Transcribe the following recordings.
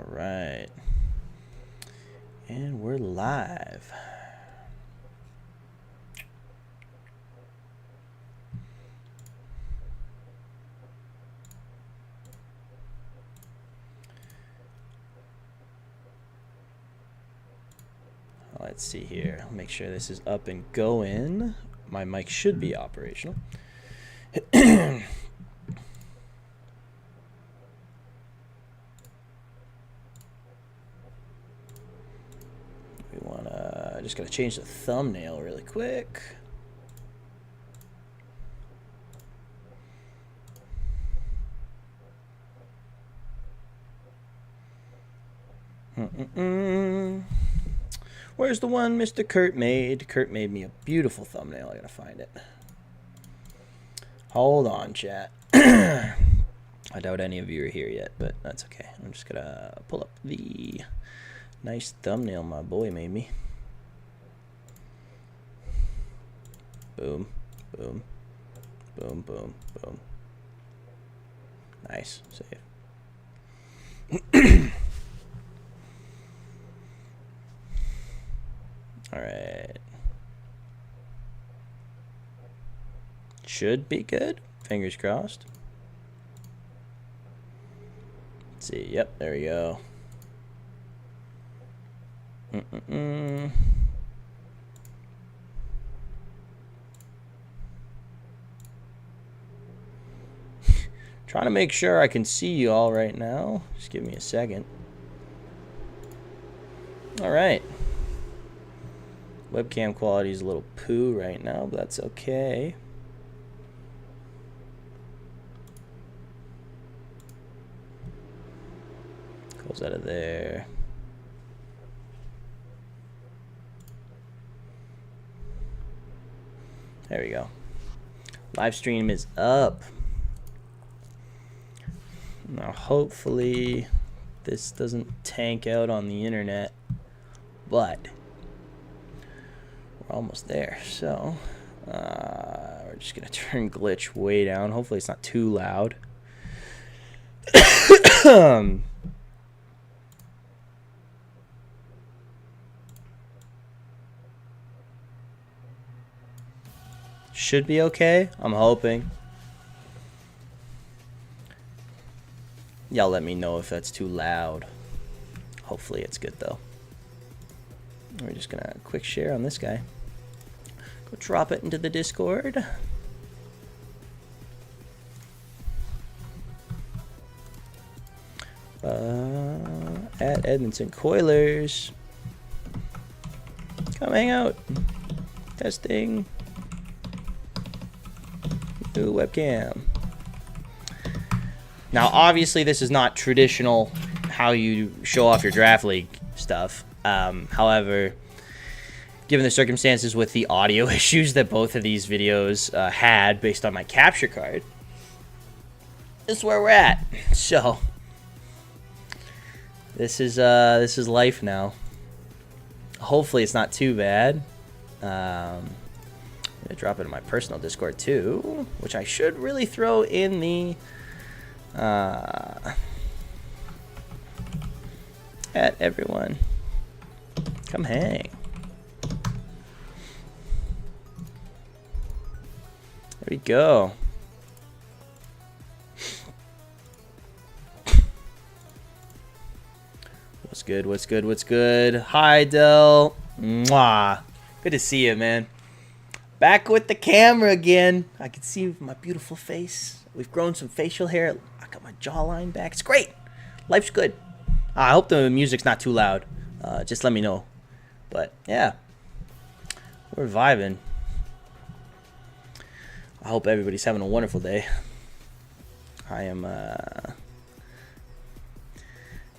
All right. And we're live. Let's see here. I'll make sure this is up and going. My mic should be operational. Just gotta change the thumbnail really quick. Where's the one Mr. Kurt made? Kurt made me a beautiful thumbnail. I gotta find it. Hold on, chat. I doubt any of you are here yet, but that's okay. I'm just gonna pull up the nice thumbnail my boy made me. Boom, boom, boom, boom, boom. Nice, save. All right. Should be good. Fingers crossed. Let's see. Yep, there we go. Trying to make sure I can see you all right now. Just give me a second. All right. Webcam quality is a little poo right now, but that's okay. Close out of there. There we go. Live stream is up. Now hopefully this doesn't tank out on the internet, but we're almost there. So we're just gonna turn glitch way down. Hopefully it's not too loud. Should be okay, I'm hoping. Y'all let me know if that's too loud. Hopefully it's good though. We're just gonna quick share on this guy. Go drop it into the Discord. At Edmonton Coilers. Come hang out. Testing. New webcam. Now, obviously, this is not traditional how you show off your draft league stuff. However, given the circumstances with the audio issues that both of these videos had based on my capture card, this is where we're at. So, this is life now. Hopefully, it's not too bad. I'm gonna drop it in my personal Discord too, which I should really throw in the at everyone. Come hang. There we go. What's good? What's good? What's good? Hi, Del. Mwah. Good to see you, man. Back with the camera again. I can see my beautiful face. We've grown some facial hair. I got my jawline back. It's great. Life's good. I hope the music's not too loud. Just let me know. But yeah, we're vibing. I hope everybody's having a wonderful day. I am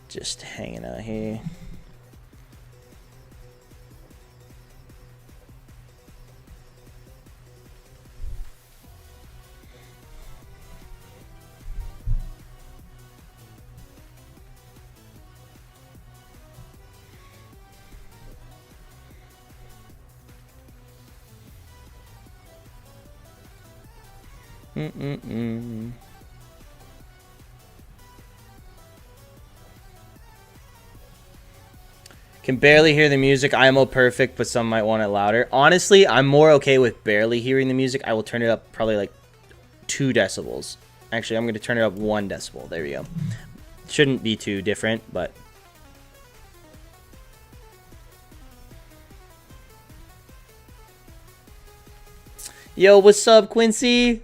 just hanging out here. Can barely hear the music. IMO perfect, but some might want it louder. Honestly, I'm more okay with barely hearing the music. I will turn it up probably like 2 decibels. Actually, I'm going to turn it up 1 decibel. There we go. Shouldn't be too different, but... Yo, what's up, Quincy?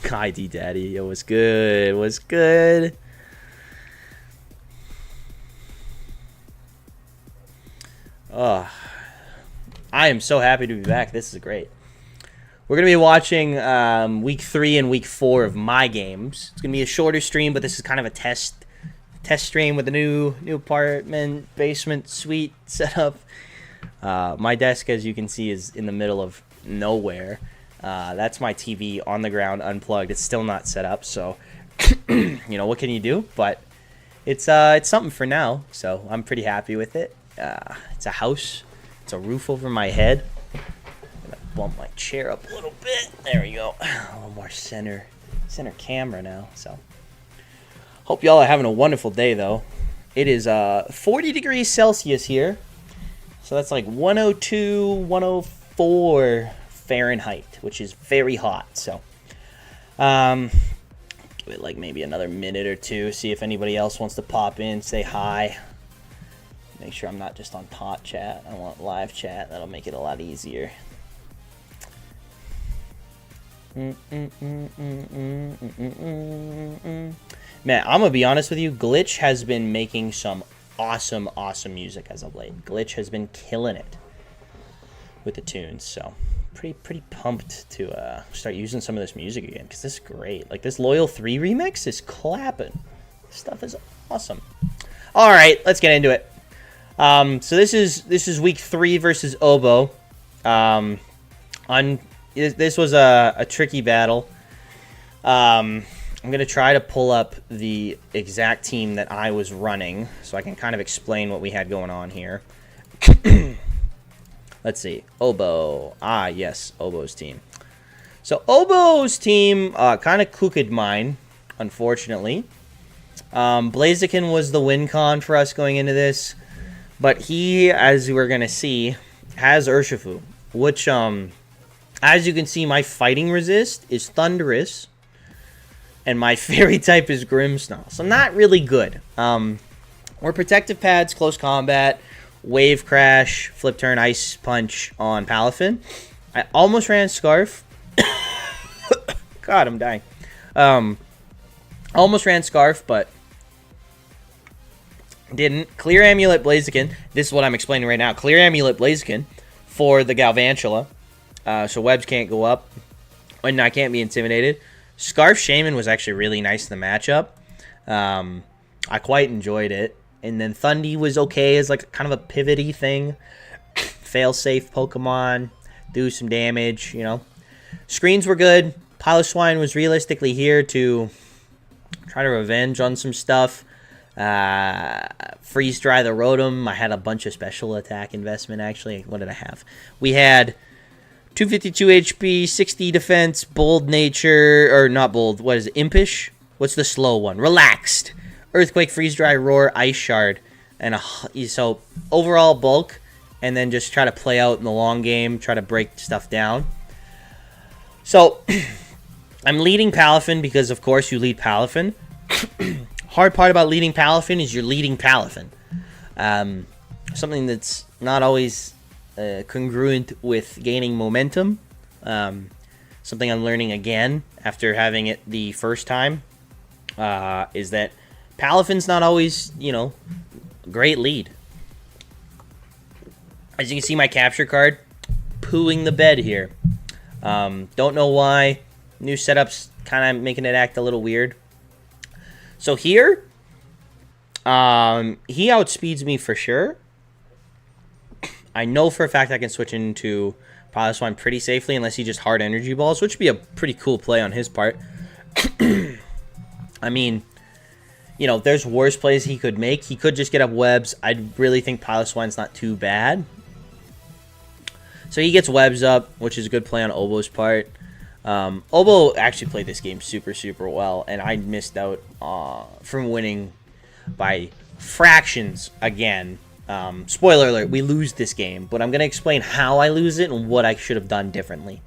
Hi, D-Daddy. Yo, what's good? What's good? Oh, I am so happy to be back. This is great. We're going to be watching week 3 and week 4 of my games. It's going to be a shorter stream, but this is kind of a test stream with a new apartment, basement, suite setup. My desk, as you can see, is in the middle of nowhere. That's my TV on the ground, unplugged. It's still not set up, so you know, what can you do? But it's something for now, so I'm pretty happy with it. It's a house. It's a roof over my head. I'm gonna bump my chair up a little bit. There we go. A little more center camera now. So hope y'all are having a wonderful day, though. It is 40 degrees Celsius here, so that's like 102, 104 Fahrenheit, which is very hot. So give it like maybe another minute or two, see if anybody else wants to pop in, say hi. Make sure I'm not just on pot chat. I want live chat. That'll make it a lot easier. Man, I'm gonna be honest with you. Glitch has been making some awesome music as of late. Glitch has been killing it with the tunes. So pretty pumped to start using some of this music again, because this is great. Like, this Loyal 3 remix is clapping. This stuff is awesome. All right, let's get into it. So this is week 3 versus Obo. This was a tricky battle. I'm gonna try to pull up the exact team that I was running, so I can kind of explain what we had going on here. Let's see, Obo. Ah, yes, Obo's team. So Obo's team kind of cooked mine, unfortunately. Blaziken was the win con for us going into this. But he, as we're going to see, has Urshifu, which, as you can see, my fighting resist is Thunderous, and my fairy type is Grimmsnarl. So not really good. We're protective pads, close combat, wave crash, flip turn, ice punch on Palafin. I almost ran Scarf. God, I'm dying. Almost ran Scarf, but didn't. Clear Amulet Blaziken. This is what I'm explaining right now. Clear Amulet Blaziken for the Galvantula. So webs can't go up. And I can't be intimidated. Scarf Shaman was actually really nice in the matchup. I quite enjoyed it. And then Thundy was okay as like kind of a pivoty thing. Fail-safe Pokemon. Do some damage, you know. Screens were good. Piloswine was realistically here to try to revenge on some stuff. Freeze Dry the Rotom. I had a bunch of special attack investment, actually. What did I have? We had 252 HP, 60 defense, bold nature, or not bold, what is it, impish? What's the slow one? Relaxed. Earthquake, Freeze Dry, Roar, Ice Shard. And so overall bulk, and then just try to play out in the long game, try to break stuff down. So I'm leading Palafin because, of course, you lead Palafin. Hard part about leading Palafin is you're leading Palafin. Something that's not always congruent with gaining momentum. Something I'm learning again after having it the first time is that Palafin's not always, you know, great lead. As you can see, my capture card, pooing the bed here. Don't know why. New setups kind of making it act a little weird. So here, he outspeeds me for sure. I know for a fact I can switch into Piloswine pretty safely unless he just hard energy balls, which would be a pretty cool play on his part. I mean, you know, there's worse plays he could make. He could just get up webs. I really think Piloswine's not too bad. So he gets webs up, which is a good play on Obo's part. Obo actually played this game super well, and I missed out from winning by fractions again. Spoiler alert, we lose this game, but I'm going to explain how I lose it and what I should have done differently.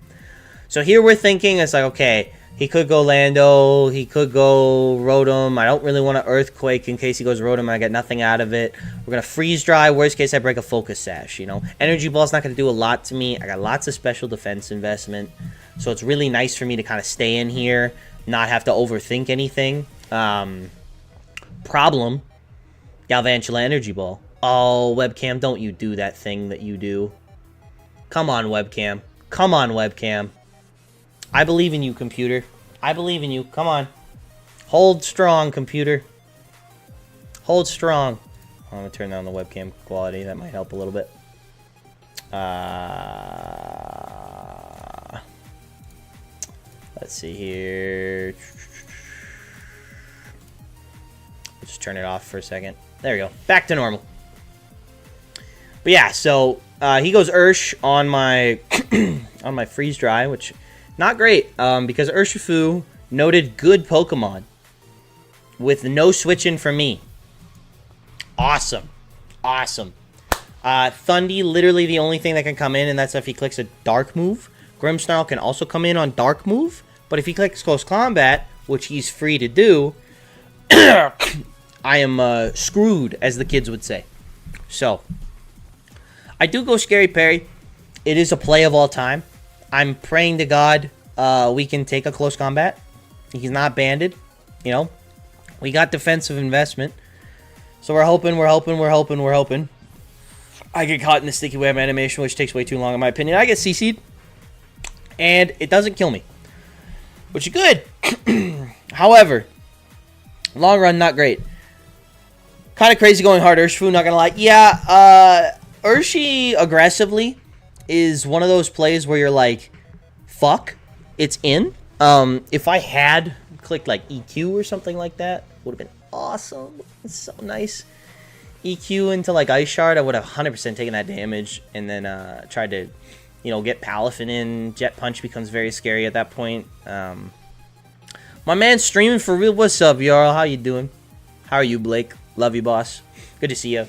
So here we're thinking, it's like, okay, he could go Lando, he could go Rotom. I don't really want to Earthquake in case he goes Rotom and I get nothing out of it. We're going to Freeze Dry. Worst case, I break a Focus Sash, you know. Energy Ball's not going to do a lot to me. I got lots of special defense investment. So it's really nice for me to kind of stay in here, not have to overthink anything. Problem, Galvantula Energy Ball. Oh, webcam, don't you do that thing that you do. Come on, webcam. Come on, webcam. I believe in you, computer. I believe in you. Come on. Hold strong, computer. Hold strong. I'm going to turn down the webcam quality. That might help a little bit. Let's see here. Just turn it off for a second. There we go. Back to normal. But yeah, so he goes Ursh on my on my Freeze Dry, which not great because Urshifu, noted good Pokemon with no switching for me. Awesome. Awesome. Thundy, literally the only thing that can come in, and that's if he clicks a Dark move. Grimmsnarl can also come in on Dark move, but if he clicks Close Combat, which he's free to do, I am screwed, as the kids would say. So, I do go Scary Parry. It is a play of all time. I'm praying to God we can take a Close Combat. He's not banded, you know. We got defensive investment. So we're hoping. I get caught in the sticky web animation, which takes way too long in my opinion. I get CC'd. And it doesn't kill me. Which is good. However, long run, not great. Kind of crazy going hard Urshifu, not gonna lie. Yeah, Urshi aggressively is one of those plays where you're like, fuck, it's in. If I had clicked like EQ or something like that, would have been awesome. It's so nice. EQ into like Ice Shard, I would have 100% taken that damage and then tried to, you know, get Palafin in. Jet Punch becomes very scary at that point. My man's streaming for real. What's up, y'all? How you doing? How are you, Blake? Love you, boss. Good to see you.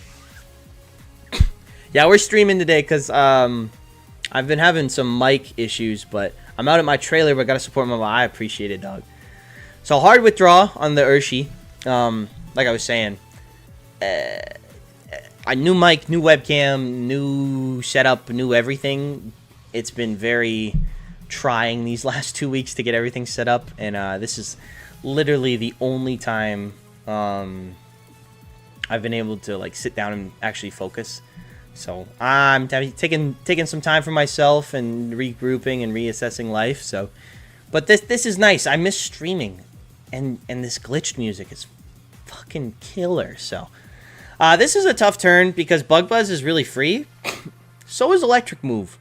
Yeah, we're streaming today because I've been having some mic issues, but I'm out at my trailer, but I gotta support my mom. I appreciate it, dog. So hard withdraw on the Urshi. Like I was saying, a new mic, new webcam, new setup, new everything. It's been very trying these last 2 weeks to get everything set up, and this is literally the only time I've been able to like sit down and actually focus. So I'm taking some time for myself and regrouping and reassessing life. So, but this is nice. I miss streaming, and this glitched music is fucking killer. So this is a tough turn because Bug Buzz is really free. So is Electric Move.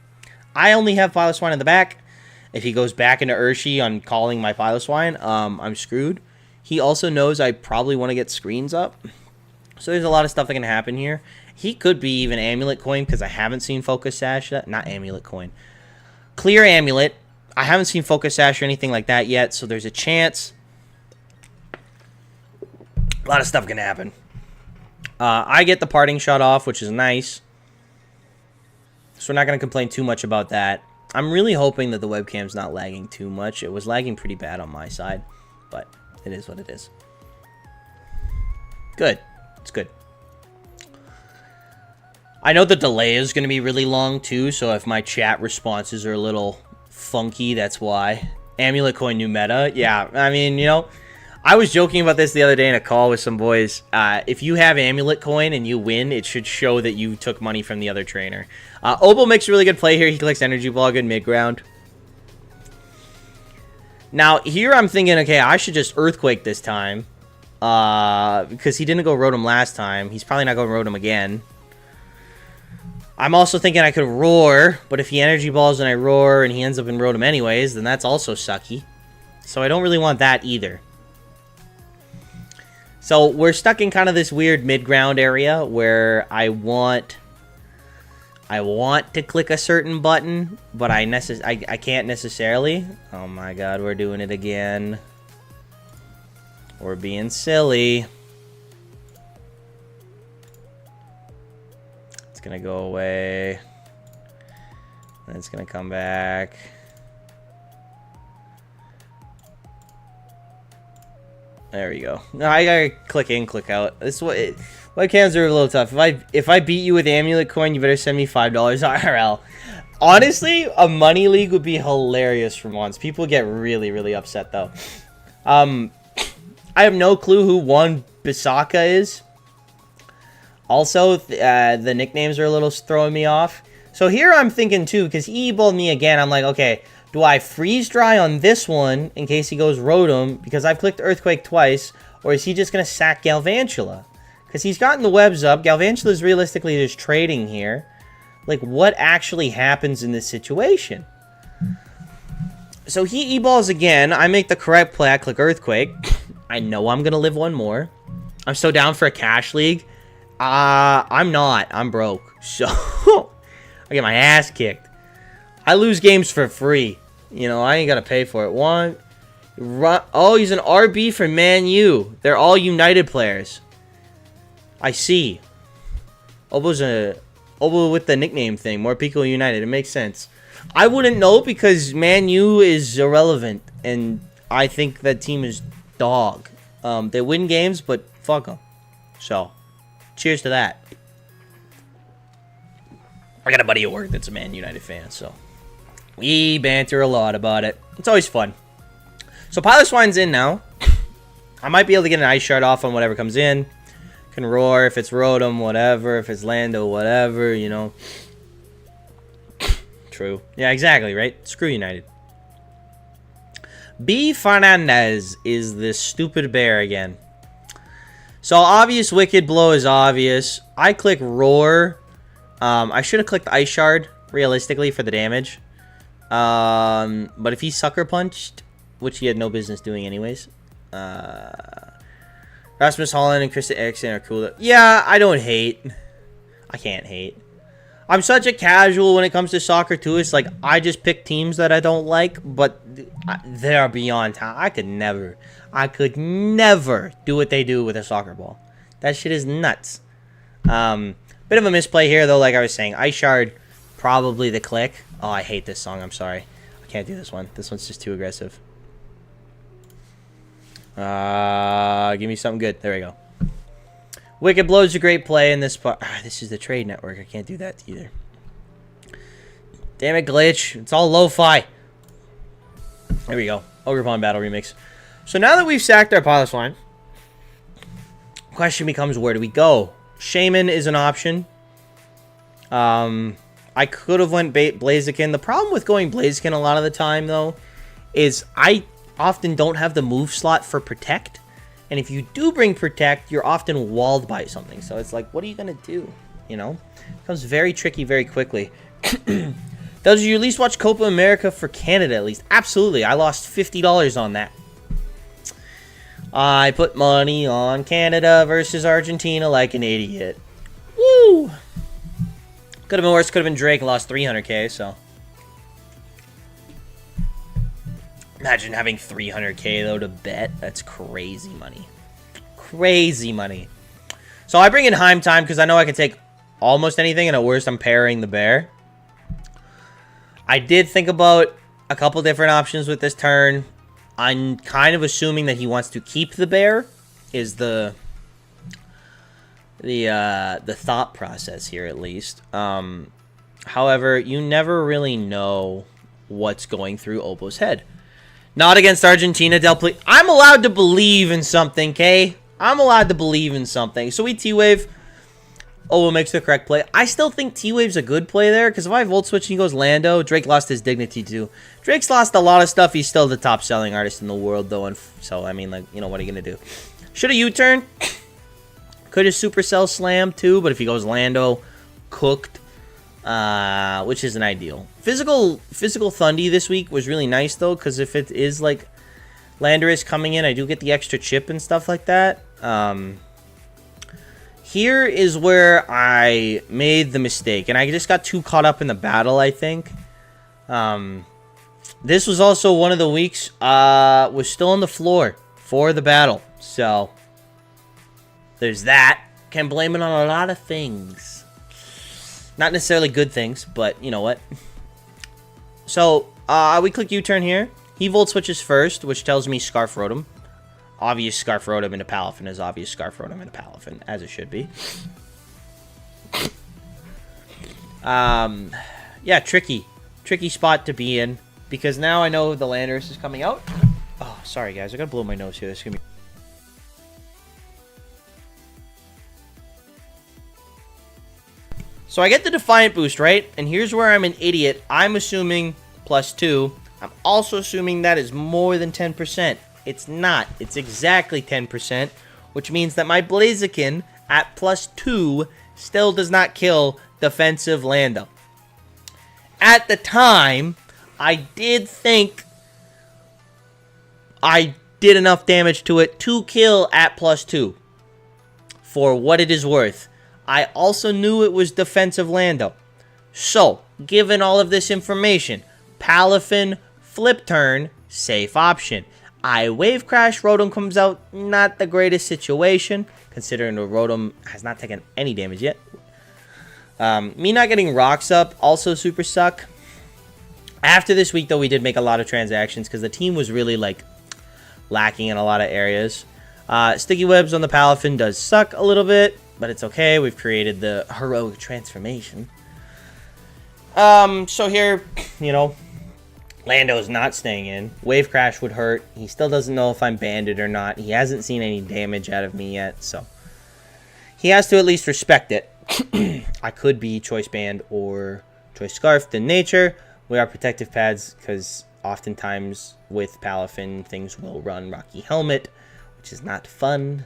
I only have Piloswine in the back. If he goes back into Urshi on calling my Piloswine, I'm screwed. He also knows I probably want to get screens up. So there's a lot of stuff that can happen here. He could be even Amulet Coin because I haven't seen Focus Sash. Not Amulet Coin. Clear Amulet. I haven't seen Focus Sash or anything like that yet, so there's a chance. A lot of stuff can happen. I get the Parting Shot off, which is nice. So we're not going to complain too much about that. I'm really hoping that the webcam's not lagging too much. It was lagging pretty bad on my side, but it is what it is. Good. It's good. I know the delay is going to be really long too, so if my chat responses are a little funky, that's why. Amulet Coin new meta. Yeah, I mean, you know, I was joking about this the other day in a call with some boys. If you have Amulet Coin and you win, it should show that you took money from the other trainer. Obel makes a really good play here. He clicks Energy Ball, good mid-ground. Now, here I'm thinking, okay, I should just Earthquake this time. Because he didn't go Rotom last time. He's probably not going Rotom again. I'm also thinking I could Roar, but if he Energy Balls and I Roar and he ends up in Rotom anyways, then that's also sucky. So I don't really want that either. So we're stuck in kind of this weird mid-ground area where I want to click a certain button, but I can't necessarily. Oh my god, we're doing it again. We're being silly. It's gonna go away. And it's gonna come back. There we go. No, I gotta click in, click out. This is what webcams are a little tough. If I beat you with Amulet Coin, you better send me $5 IRL. Honestly, a money league would be hilarious for once. People get really, really upset though. I have no clue who one Bisaka is. Also, the nicknames are a little throwing me off. So here I'm thinking too, because he e-balled me again. I'm like, okay, do I freeze dry on this one in case he goes Rotom because I've clicked Earthquake twice, or is he just gonna sack Galvantula? Because he's gotten the webs up. Galvantula is realistically just trading here. Like, what actually happens in this situation? So he e-balls again. I make the correct play. I click Earthquake. I know I'm going to live one more. I'm so down for a cash league. I'm not. I'm broke. So, I get my ass kicked. I lose games for free. You know, I ain't got to pay for it. Oh, he's an RB for Man U. They're all United players. I see. Obo with the nickname thing. More Pico United. It makes sense. I wouldn't know because Man U is irrelevant. And I think that team is dog. They win games, but fuck them. So, cheers to that. I got a buddy at work that's a Man United fan, so we banter a lot about it. It's always fun. So, Pilot Swine's in now. I might be able to get an Ice Shard off on whatever comes in. Can roar if it's Rotom, whatever. If it's Lando, whatever, you know. True. Yeah, exactly, right? Screw United. B. Fernandez is this stupid bear again. So, obvious Wicked Blow is obvious. I click Roar. I should have clicked Ice Shard, realistically, for the damage. But if he Sucker Punched, which he had no business doing anyways. Rasmus Holland and Krista Erickson are cool. Yeah, I don't hate. I can't hate. I'm such a casual when it comes to soccer, too. It's like, I just pick teams that I don't like, but they're beyond talent. I could never do what they do with a soccer ball. That shit is nuts. Bit of a misplay here, though, like I was saying. Ice Shard, probably the click. Oh, I hate this song. I'm sorry. I can't do this one. This one's just too aggressive. Give me something good. There we go. Wicked Blow is a great play in this part. This is the trade network. I can't do that either. Damn it, Glitch. It's all lo-fi. There we go. Ogre Pond Battle Remix. So now that we've sacked our Pilot Swine, question becomes, where do we go? Shaman is an option. I could have went Blaziken. The problem with going Blaziken a lot of the time, though, is I often don't have the move slot for Protect. And if you do bring Protect, you're often walled by something. So it's like, what are you going to do? You know? It becomes very tricky very quickly. Does you at least watch Copa America for Canada at least? Absolutely. I lost $50 on that. I put money on Canada versus Argentina like an idiot. Woo! Could have been worse. Could have been Drake and lost 300k, so. Imagine having 300k, though, to bet. That's crazy money. Crazy money. So I bring in Heim Time because I know I can take almost anything, and at worst, I'm parrying the bear. I did think about a couple different options with this turn. I'm kind of assuming that he wants to keep the bear, is the thought process here, at least. However, you never really know what's going through Obo's head. Not against Argentina, Del Ple. I'm allowed to believe in something, okay? I'm allowed to believe in something. So we T-Wave. Obo makes the correct play. I still think T-Wave's a good play there, because if I Volt Switch and he goes Lando, Drake lost his dignity too. Drake's lost a lot of stuff. He's still the top selling artist in the world, though. And so, I mean, like, you know, what are you going to do? Should have U-turn. Could have Supercell Slam too, but if he goes Lando, cooked. Which isn't ideal. Physical Thundy this week was really nice, though, because if it is, like, Landorus coming in, I do get the extra chip and stuff like that. Here is where I made the mistake, and I just got too caught up in the battle, I think. This was also one of the weeks, was still on the floor for the battle, so there's that. Can blame it on a lot of things. Not necessarily good things, but you know what. So, we click U-turn here. He Volt switches first, which tells me Scarf Rotom. Obvious Scarf Rotom into Palafin is obvious Scarf Rotom into Palafin, as it should be. Yeah, tricky spot to be in, because now I know the Landorus is coming out. Oh, sorry guys, I gotta blow my nose here. This is gonna be... So I get the Defiant boost, right? And here's where I'm an idiot. I'm assuming +2. I'm also assuming that is more than 10%. It's not. It's exactly 10%, which means that my Blaziken at +2 still does not kill defensive Lando. At the time, I did think I did enough damage to it to kill at +2. For what it is worth. I also knew it was defensive Lando. So, given all of this information, Palafin, Flip Turn, safe option. I Wave Crash, Rotom comes out, not the greatest situation, considering the Rotom has not taken any damage yet. Me not getting Rocks up, also super suck. After this week, though, we did make a lot of transactions, because the team was really, like, lacking in a lot of areas. Sticky Webs on the Palafin does suck a little bit, but it's okay. We've created the heroic transformation. So here, you know, Lando's not staying in. Wave Crash would hurt. He still doesn't know if I'm banded or not. He hasn't seen any damage out of me yet, so he has to at least respect it. I could be Choice Band or Choice Scarfed in nature. We are protective pads, because oftentimes with Palafin, things will run Rocky Helmet, which is not fun.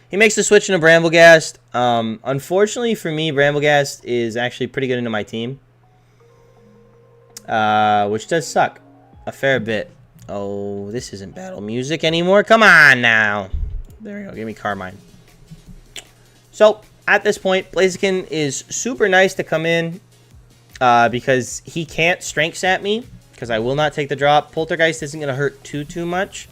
He makes the switch into Bramblegast. Unfortunately for me, Bramblegast is actually pretty good into my team. Which does suck a fair bit. Oh, this isn't battle music anymore. Come on now. There we go. Give me Carmine. So, at this point, Blaziken is super nice to come in. Because he can't Strength Sap me. Because I will not take the drop. Poltergeist isn't going to hurt too much.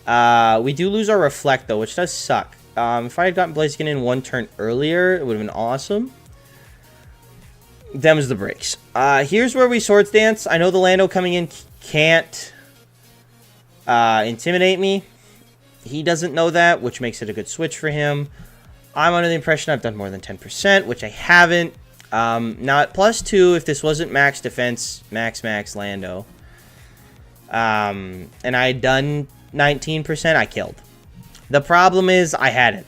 We do lose our Reflect, though, which does suck. If I had gotten Blaziken in one turn earlier, it would have been awesome. Them's the breaks. Here's where we Swords Dance. I know the Lando coming in can't intimidate me. He doesn't know that, which makes it a good switch for him. I'm under the impression I've done more than 10%, which I haven't. Now at +2, if this wasn't max defense, max Lando, and I had done 19%, I killed. The problem is I hadn't.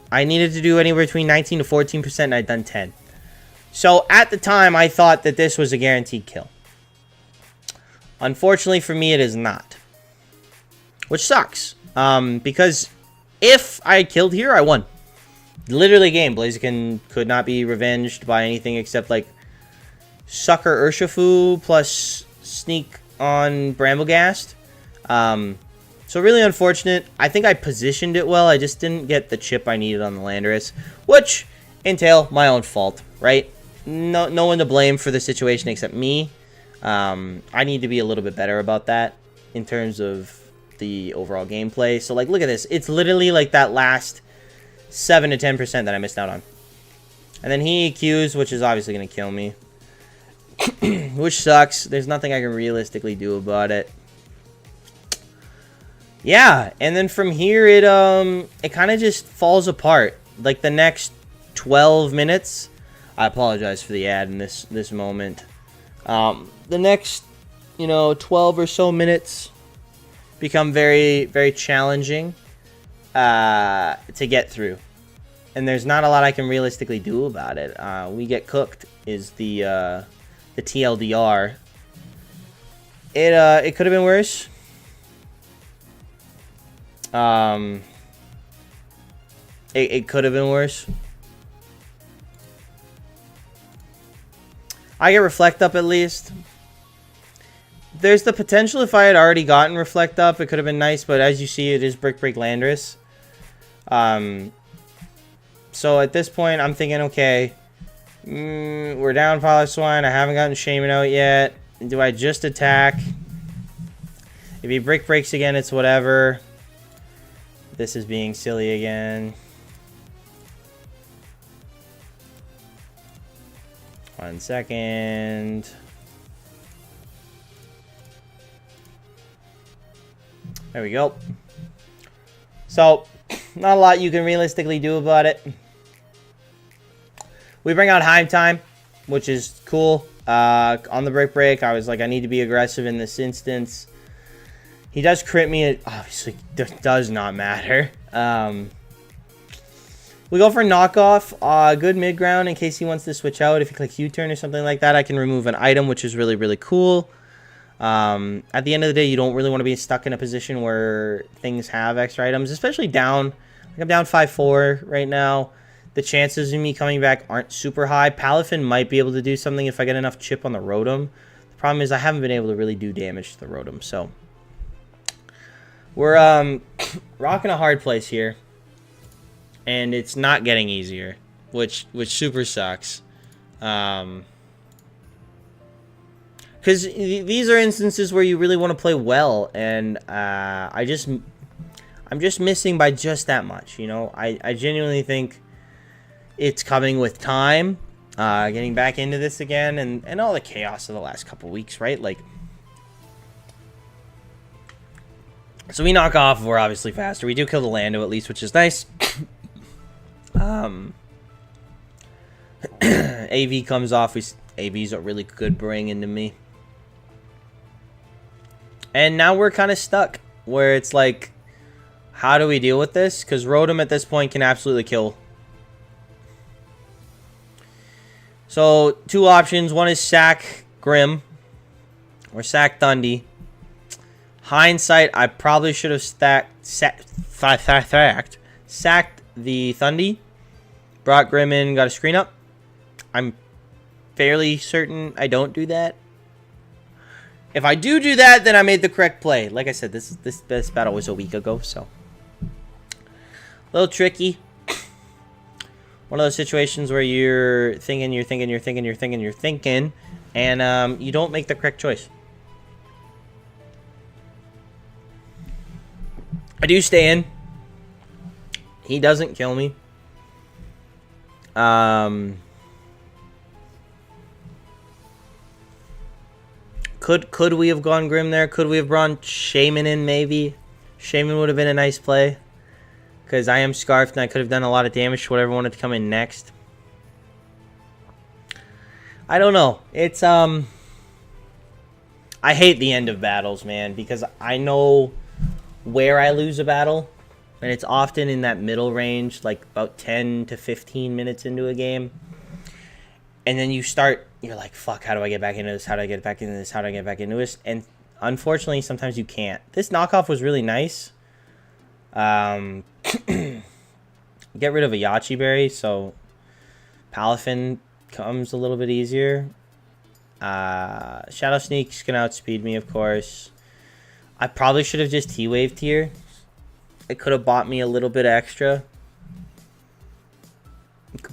I needed to do anywhere between 19 to 14%, and I'd done 10. So at the time, I thought that this was a guaranteed kill. Unfortunately for me, it is not. Which sucks. Because if I had killed here, I won. Literally game. Blaziken could not be revenged by anything except like Sucker Urshifu plus Sneak on Bramblegast. So really unfortunate. I think I positioned it well. I just didn't get the chip I needed on the Landorus, which entail my own fault, right? No one to blame for the situation except me. I need to be a little bit better about that in terms of the overall gameplay. So like, look at this. It's literally like that last 7 to 10% that I missed out on. And then he EQs, which is obviously going to kill me. Which sucks. There's nothing I can realistically do about it. Yeah, and then from here, it kind of just falls apart. Like, the next 12 minutes... I apologize for the ad in this moment. The next, 12 or so minutes become very, very challenging to get through. And there's not a lot I can realistically do about it. We get cooked is the TLDR. It could have been worse. It could have been worse. I get Reflect Up at least. There's the potential if I had already gotten Reflect Up, it could have been nice, but as you see, it is Brick Landorus. So at this point, I'm thinking, okay, we're down Piloswine. I haven't gotten Shaman out yet. Do I just attack? If he Brick Breaks again, it's whatever. This is being silly again. 1 second. There we go. So, not a lot you can realistically do about it. We bring out Hive Time, which is cool. On the break, I was like, I need to be aggressive in this instance. He does crit me. It obviously does not matter. We go for knockoff. Good mid ground in case he wants to switch out. If he clicks U-turn or something like that, I can remove an item, which is really, really cool. At the end of the day, you don't really want to be stuck in a position where things have extra items, especially down. Like I'm down 5-4 right now. The chances of me coming back aren't super high. Palafin might be able to do something if I get enough chip on the Rotom. The problem is I haven't been able to really do damage to the Rotom, so we're rocking a hard place here, and it's not getting easier, which super sucks. Because these are instances where you really want to play well, and I'm just missing by just that much, you know. I genuinely think it's coming with time, getting back into this again, and all the chaos of the last couple weeks, right? Like, so we knock off, we're obviously faster. We do kill the Lando at least, which is nice. AV comes off. AV's a really good bring into me. And now we're kind of stuck where it's like, how do we deal with this? Because Rotom at this point can absolutely kill. So, two options. One is sack Grim or sack Thundy. Hindsight, I probably should have sacked the Thundy. Brought Grim in, got a screen up. I'm fairly certain I don't do that. If I do that, then I made the correct play. Like I said, this battle was a week ago, so a little tricky. One of those situations where you're thinking, and you don't make the correct choice. I do stay in. He doesn't kill me. Could we have gone Grim there? Could we have brought Shaman in, maybe? Shaman would have been a nice play. Because I am Scarfed and I could have done a lot of damage to whatever wanted to come in next. I don't know. It's, I hate the end of battles, man. Because I know where I lose a battle. And it's often in that middle range. Like about 10 to 15 minutes into a game. And then you start, you're like, fuck, how do I get back into this? How do I get back into this? How do I get back into this? And unfortunately, sometimes you can't. This knockoff was really nice. Get rid of a Yachi Berry, so Palafin comes a little bit easier. Shadow Sneak's gonna outspeed me, of course. I probably should have just T-Waved here. It could have bought me a little bit extra.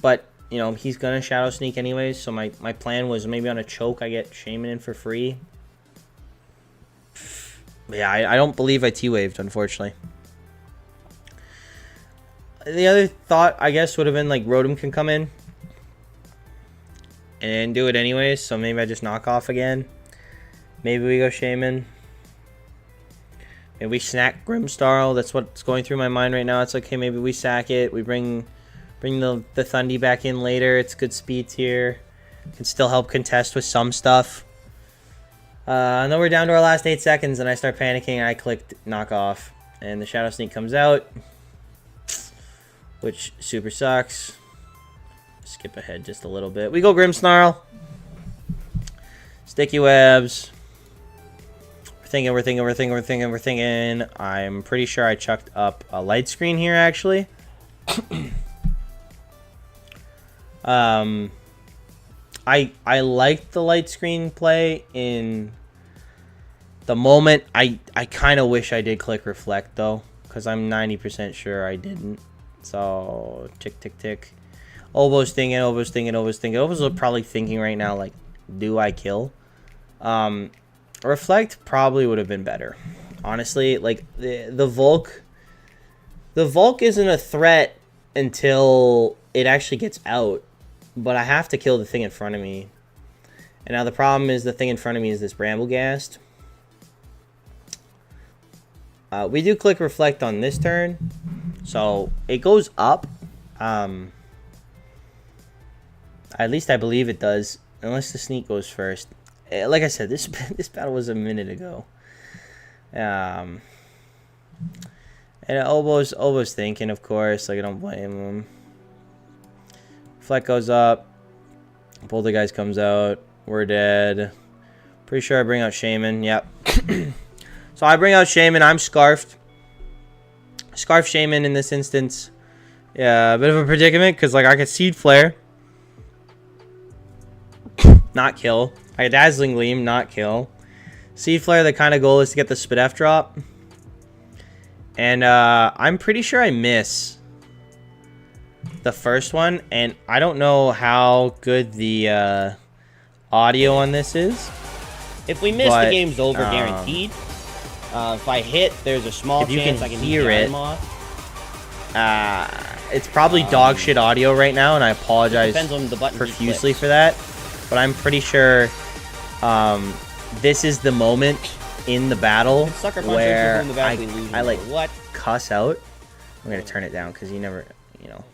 But, you know, he's gonna Shadow Sneak anyways, so my plan was maybe on a choke I get Shaman in for free. But yeah, I don't believe I T-Waved, unfortunately. The other thought, I guess, would have been like Rotom can come in and do it anyways. So maybe I just knock off again. Maybe we go Shaman. Maybe we snack Grimmsnarl. That's what's going through my mind right now. It's okay. Maybe we sack it. We bring the Thundy back in later. It's good speeds here. Can still help contest with some stuff. And then we're down to our last 8 seconds, and I start panicking. And I clicked knock off, and the Shadow Sneak comes out, which super sucks. Skip ahead just a little bit. We go Grimmsnarl. Sticky Webs. We're thinking. I'm pretty sure I chucked up a light screen here, actually. I liked the light screen play in the moment. I kind of wish I did click reflect, though, because I'm 90% sure I didn't. So, tick. Obo's thinking. Obo's probably thinking right now, like, do I kill? Reflect probably would have been better. Honestly, like, the Volk isn't a threat until it actually gets out. But I have to kill the thing in front of me. And now the problem is the thing in front of me is this Bramblegast. We do click reflect on this turn, so it goes up. At least I believe it does, unless the sneak goes first. Like I said, this battle was a minute ago. And Obo's thinking, of course. Like, I don't blame him. Reflect goes up. Boulder guys comes out. We're dead. Pretty sure I bring out Shaman. Yep. So I bring out Shaman. I'm Scarfed. Scarf Shaman in this instance. Yeah, a bit of a predicament because, like, I could Seed Flare. Not kill. I had Dazzling Gleam. Not kill. Seed Flare, the kind of goal is to get the Spidef drop. And I'm pretty sure I miss the first one. And I don't know how good the audio on this is. If we miss, the game's over, guaranteed. If I hit, there's a small chance I can hear it. It's probably dog shit audio right now, and I apologize profusely for that. But I'm pretty sure this is the moment in the battle where I like cuss out. I'm gonna turn it down because you never, you know,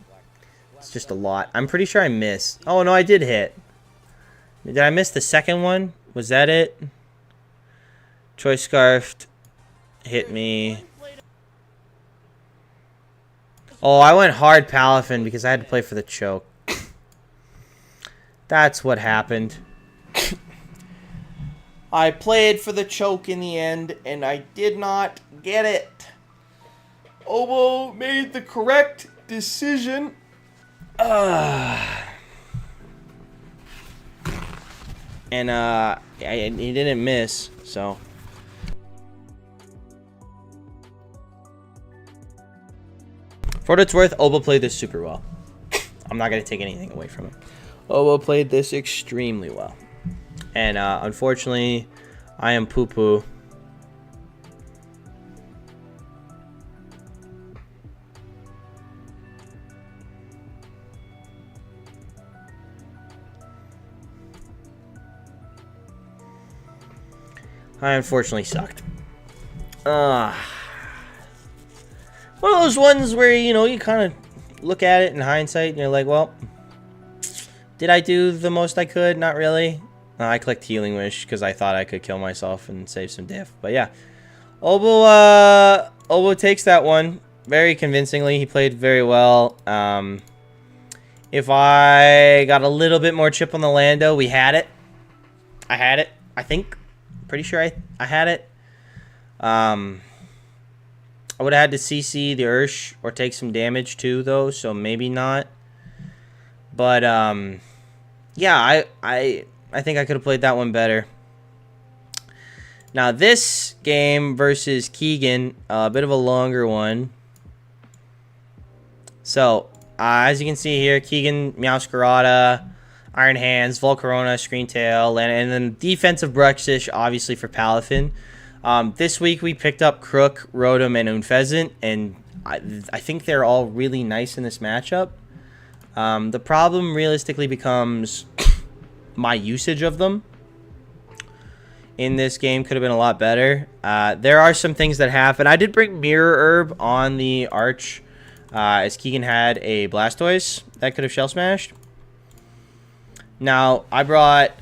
it's just a lot. I'm pretty sure I missed. Oh no, I did hit. Did I miss the second one? Was that it? Choice Scarfed hit me. Oh, I went hard Palafin because I had to play for the choke. That's what happened. I played for the choke in the end, and I did not get it. Obo made the correct decision. And he didn't miss, so. For what it's worth, Obo played this super well. I'm not going to take anything away from him. Obo played this extremely well. And unfortunately, I am poo-poo. I unfortunately sucked. One of those ones where, you know, you kind of look at it in hindsight and you're like, well, did I do the most I could? Not really. I clicked Healing Wish because I thought I could kill myself and save some diff. But yeah, Obo takes that one very convincingly. He played very well. If I got a little bit more chip on the Lando, we had it. I had it, I think. Pretty sure I had it. I would have had to CC the Ursh or take some damage too, though, so maybe not. But yeah, I think I could have played that one better. Now this game versus Keegan, a bit of a longer one. So as you can see here, Keegan, Meowscarada, Iron Hands, Volcarona, Screentail, and then defensive Bruxish, obviously for Palafin. This week we picked up Crook, Rotom, and Unfezant, and I think they're all really nice in this matchup. The problem realistically becomes my usage of them in this game could have been a lot better. There are some things that happen. I did bring Mirror Herb on the Arch, as Keegan had a Blastoise that could have Shell Smashed. Now, I brought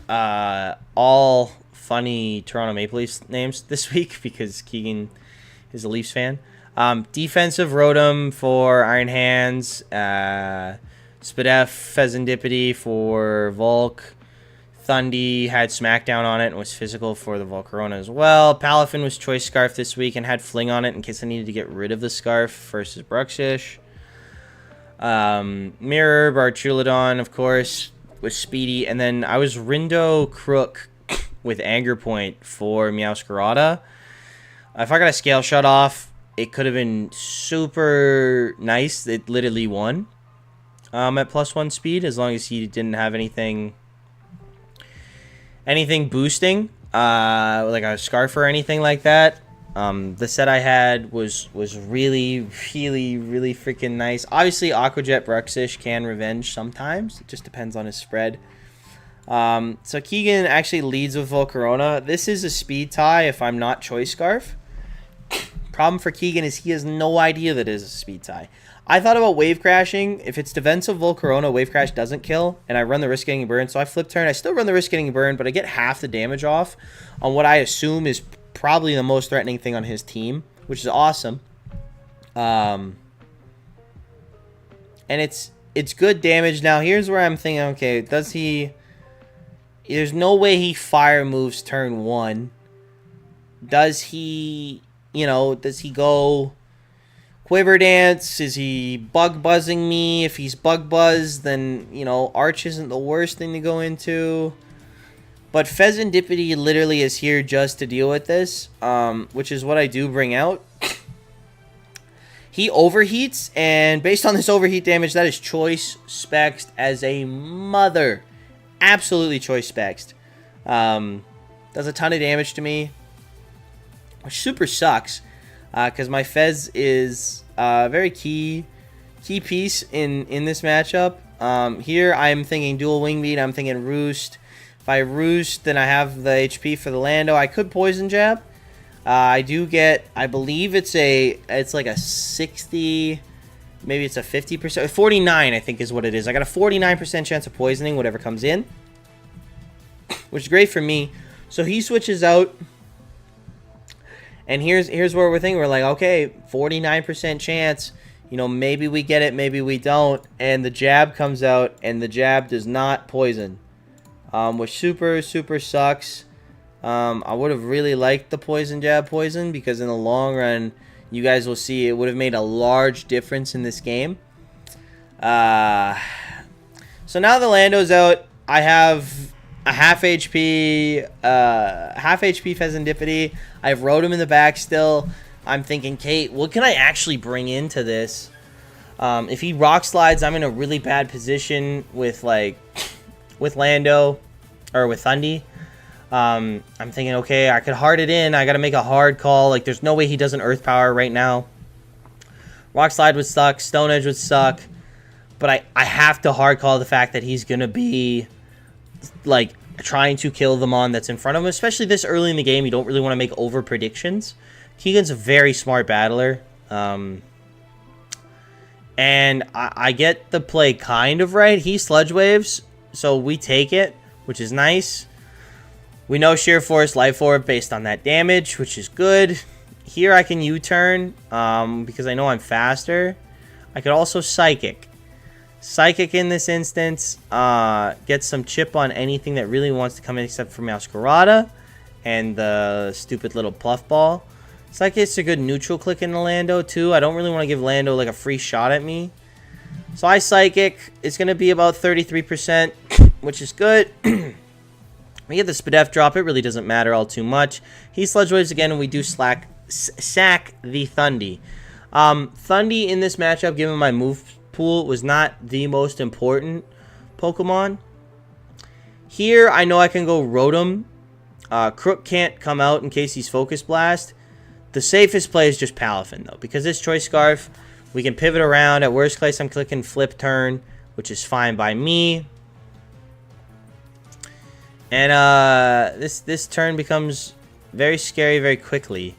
all funny Toronto Maple Leafs names this week because Keegan is a Leafs fan. Defensive Rotom for Iron Hands. Spadef Pheasantipity for Volk. Thundy had Smackdown on it and was physical for the Volcarona as well. Palafin was Choice Scarf this week and had Fling on it in case I needed to get rid of the Scarf versus Bruxish. Mirror, Bartulodon, of course, was Speedy. And then I was Rindo Crook with Anger Point for Meowscarada. If I got a Scale Shot off, it could have been super nice. It literally won at +1 speed as long as he didn't have anything boosting, like a Scarf or anything like that. The set I had was really freaking nice. Obviously, Aqua Jet Bruxish can revenge sometimes. It just depends on his spread. So Keegan actually leads with Volcarona. This is a speed tie if I'm not Choice Scarf. Problem for Keegan is he has no idea that it is a speed tie. I thought about wave crashing. If it's defensive Volcarona, wave crash doesn't kill, and I run the risk getting burned. So I flip turn. I still run the risk getting burned, but I get half the damage off on what I assume is probably the most threatening thing on his team, which is awesome. And it's good damage. Now here's where I'm thinking, okay, does he? There's no way he fire moves turn 1. Does he? Does he go Quiver Dance? Is he bug buzzing me? If he's bug buzzed, then, Arch isn't the worst thing to go into. But Pheasantipity literally is here just to deal with this, which is what I do bring out. He overheats, and based on this overheat damage, that is choice spexed as a mother. Absolutely choice spexed. Does a ton of damage to me, which super sucks, because my Fez is a very key piece in this matchup. Here I'm thinking dual wing beat. I'm thinking roost. If I roost, then I have the HP for the Lando. I could poison jab. I do get, I believe it's like a 60, maybe it's a 50%, 49 I think is what it is. I got a 49% chance of poisoning whatever comes in, which is great for me. So he switches out. And here's where we're thinking. We're like, okay, 49% chance. Maybe we get it, maybe we don't. And the jab comes out, and the jab does not poison, which super sucks. I would have really liked the poison jab poison, because in the long run, you guys will see it would have made a large difference in this game. So now the Lando's out. I have a half HP Pheasantipity. I've rode him in the back still. I'm thinking, Kate, what can I actually bring into this? If he rock slides, I'm in a really bad position with Lando or with Thundy. I'm thinking, okay, I could hard it in. I got to make a hard call. Like, there's no way he doesn't Earth Power right now. Rock Slide would suck. Stone Edge would suck. But I have to hard call the fact that he's going to be, like, trying to kill the Mon that's in front of him. Especially this early in the game, you don't really want to make over predictions. Keegan's a very smart battler. And I get the play kind of right. He Sludge Waves, so we take it, which is nice. We know Sheer Force, Life Orb based on that damage, which is good. Here I can U-turn because I know I'm faster. I could also Psychic. Psychic in this instance gets some chip on anything that really wants to come in except for Masquerada and the stupid little Puffball. Psychic's a good neutral click in the Lando too. I don't really want to give Lando like a free shot at me. So I Psychic. It's going to be about 33%, which is good. We get the Spadef drop. It really doesn't matter all too much. He Sludge Waves again, and we do sack the Thundy. Thundy in this matchup, given my move pool, was not the most important Pokemon. Here, I know I can go Rotom. Crook can't come out in case he's Focus Blast. The safest play is just Palafin, though, because it's Choice Scarf. We can pivot around. At worst case, I'm clicking Flip Turn, which is fine by me. And this turn becomes very scary very quickly,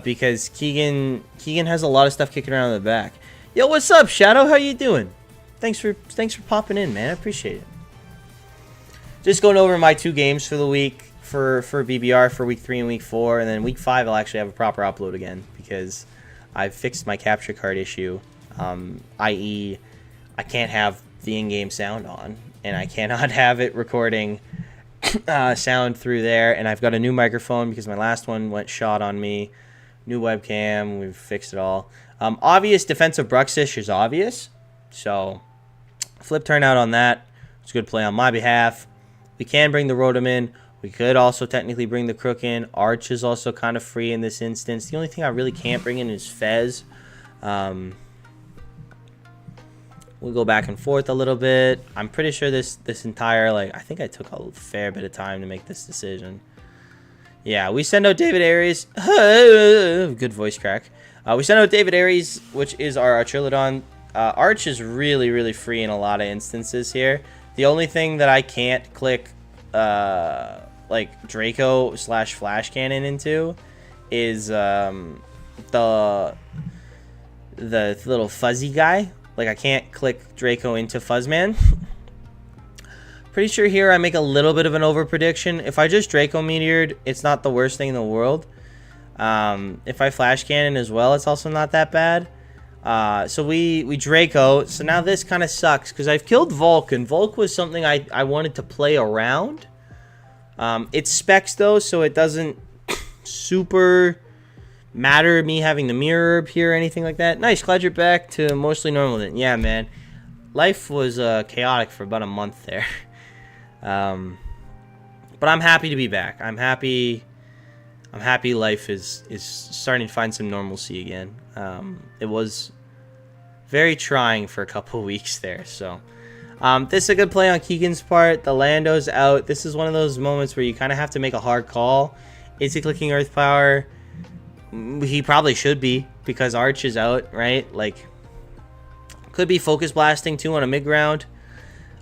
because Keegan has a lot of stuff kicking around in the back. Yo, what's up, Shadow? How you doing? Thanks for popping in, man. I appreciate it. Just going over my 2 games for the week for BBR for week 3 and week 4, and then week 5 I'll actually have a proper upload again because I've fixed my capture card issue, i.e. I can't have the in-game sound on. And I cannot have it recording sound through there. And I've got a new microphone because my last one went shot on me. New webcam. We've fixed it all. Obvious defensive Bruxish is obvious. So flip turn out on that. It's a good play on my behalf. We can bring the Rotom in. We could also technically bring the Crook in. Arch is also kind of free in this instance. The only thing I really can't bring in is Fez. We'll go back and forth a little bit. I'm pretty sure this entire, I think I took a fair bit of time to make this decision. Yeah, we send out David Aries. Good voice crack. We send out David Aries, which is our Archilodon. Arch is really, really free in a lot of instances here. The only thing that I can't click like Draco / Flash Cannon into is the little fuzzy guy. Like I can't click Draco into Fuzzman. Pretty sure here I make a little bit of an over prediction. If I just Draco Meteored, it's not the worst thing in the world. If I Flash Cannon as well, it's also not that bad. So we Draco. So now this kind of sucks because I've killed Volk, and Volk was something I wanted to play around. It's specs though, so it doesn't super matter me having the mirror up here or anything like that. Nice, glad you're back to mostly normal then. Yeah, man. Life was chaotic for about a month there. But I'm happy to be back. I'm happy life is starting to find some normalcy again. It was very trying for a couple weeks there, so this is a good play on Keegan's part. The Lando's out. This is one of those moments where you kind of have to make a hard call. Is he clicking Earth Power? He probably should be, because Arch is out, right? Like, could be Focus Blasting too on a mid ground.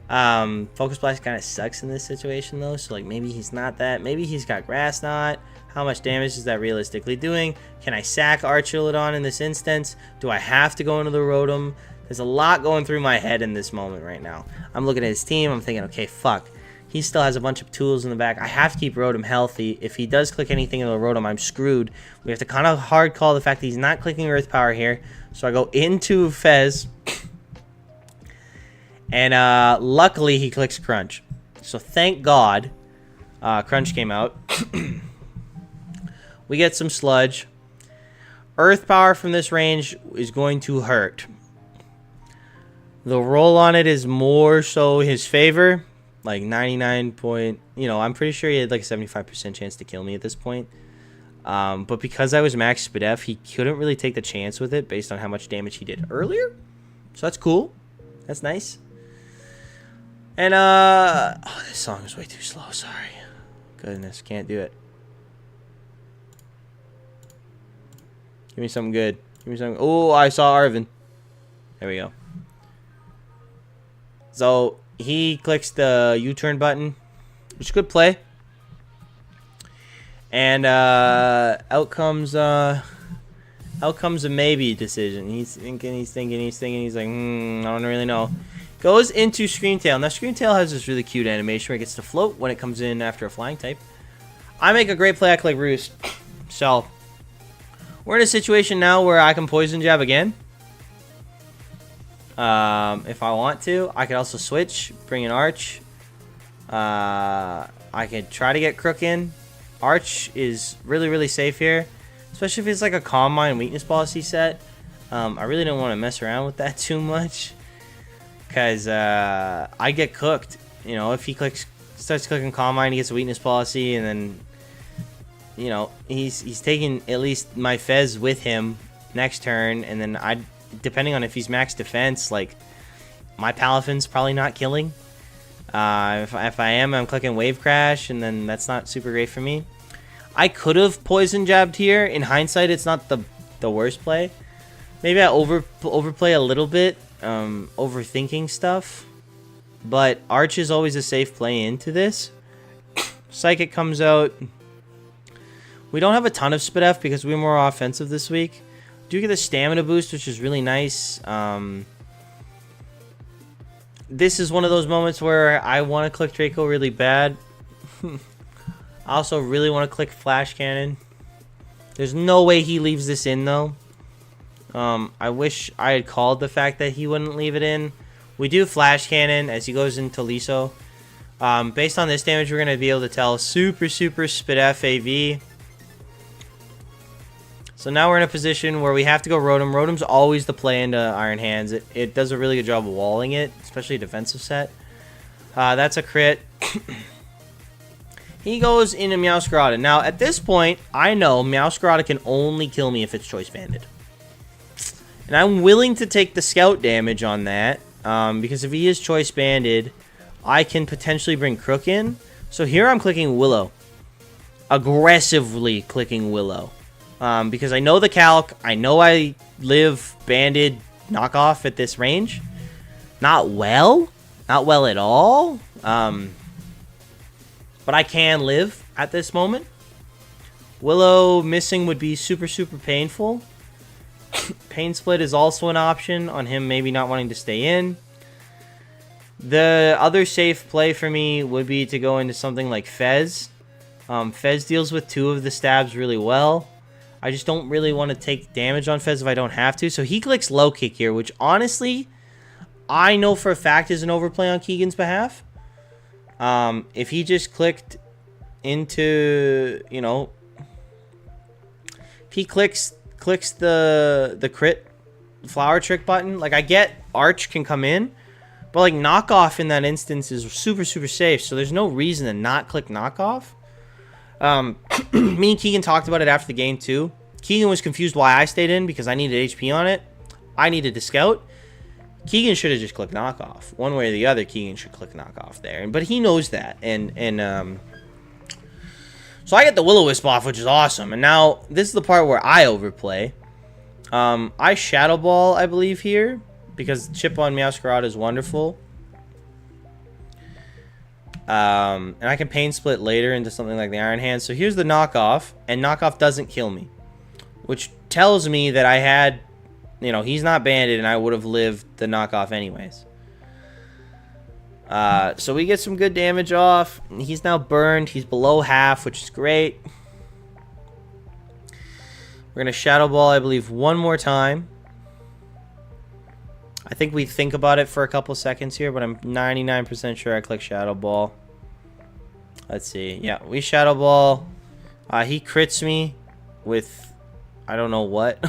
Focus Blast kind of sucks in this situation though, so like maybe he's not that. Maybe he's got Grass Knot. How much damage is that realistically doing? Can I sack Archulodon in this instance? Do I have to go into the Rotom? There's a lot going through my head in this moment right now. I'm looking at his team. I'm thinking, okay, fuck. He still has a bunch of tools in the back. I have to keep Rotom healthy. If he does click anything in the Rotom, I'm screwed. We have to kind of hard call the fact that he's not clicking Earth Power here. So I go into Fez. And luckily he clicks Crunch. So thank God Crunch came out. We get some Sludge. Earth Power from this range is going to hurt. The roll on it is more so his favor. Like 99 point... You know, I'm pretty sure he had like a 75% chance to kill me at this point. But because I was max Spadef, he couldn't really take the chance with it based on how much damage he did earlier. So that's cool. That's nice. And, oh, this song is way too slow. Sorry. Goodness, can't do it. Give me something good. Give me something. Oh, I saw Arvin. There we go. So, he clicks the U-turn button, which is a good play. And, out comes a maybe decision. He's thinking. He's like, I don't really know. Goes into Screamtail. Now, Screamtail has this really cute animation where it gets to float when it comes in after a flying type. I make a great play. I click Roost. So, we're in a situation now where I can Poison Jab again. If I want to. I could also switch. Bring in Arch. I could try to get Crook in. Arch is really, really safe here. Especially if it's like a Calm Mind weakness policy set. I really don't want to mess around with that too much. Because I get cooked. You know, if he starts clicking Calm Mind, he gets a weakness policy, and then, you know, he's taking at least my Fez with him next turn, and then depending on if he's max defense, like, my Palafin's probably not killing. If I am, I'm clicking Wave Crash, and then that's not super great for me. I could have Poison Jabbed here. In hindsight, it's not the worst play. Maybe I overplay a little bit. Overthinking stuff, but Arch is always a safe play into this. Psychic comes out. We don't have a ton of Spadef because we're more offensive this week. Do get the stamina boost, which is really nice. This is one of those moments where I want to click Draco really bad. I also really want to click Flash Cannon. There's no way he leaves this in though. I wish I had called the fact that he wouldn't leave it in. We do Flash Cannon as he goes into Liso. Based on this damage, we're going to be able to tell super Spadef AV. So now we're in a position where we have to go Rotom. Rotom's always the play into Iron Hands. It does a really good job of walling it, especially a defensive set. That's a crit. He goes into Meowscarada. Now, at this point, I know Meowscarada can only kill me if it's Choice Banded. And I'm willing to take the Scout damage on that, because if he is Choice Banded, I can potentially bring Crook in. So here I'm clicking Willow. Aggressively clicking Willow. Because I know the calc, I know I live Banded knockoff at this range. Not well, Not well at all. But I can live at this moment. Willow missing would be super, super painful. Pain split is also an option on him maybe not wanting to stay in. The other safe play for me would be to go into something like Fez. Fez deals with 2 of the stabs really well. I just don't really want to take damage on Fez if I don't have to. So he clicks low kick here, which honestly, I know for a fact is an overplay on Keegan's behalf. If he just clicked into, you know, if he clicks the crit flower trick button, like I get Arch can come in, but like knockoff in that instance is super, super safe. So there's no reason to not click knockoff. Me and Keegan talked about it after the game too. Keegan was confused why I stayed in because I needed HP on it. I needed to scout. Keegan should have just clicked knockoff. One way or the other, Keegan should click knockoff there. But he knows that. So I get the Will-O-Wisp off, which is awesome. And now this is the part where I overplay. I Shadow Ball, I believe, here. Because Chip on Meowscarada is wonderful. And I can Pain Split later into something like the Iron Hand. So here's the knockoff. And knockoff doesn't kill me. Which tells me that I had... You know, he's not banded and I would have lived the knockoff anyways. So we get some good damage off. He's now burned. He's below half, which is great. We're going to Shadow Ball, I believe, one more time. I think we think about it for a couple seconds here, but I'm 99% sure I click Shadow Ball. Let's see. Yeah, we Shadow Ball. He crits me with... I don't know what.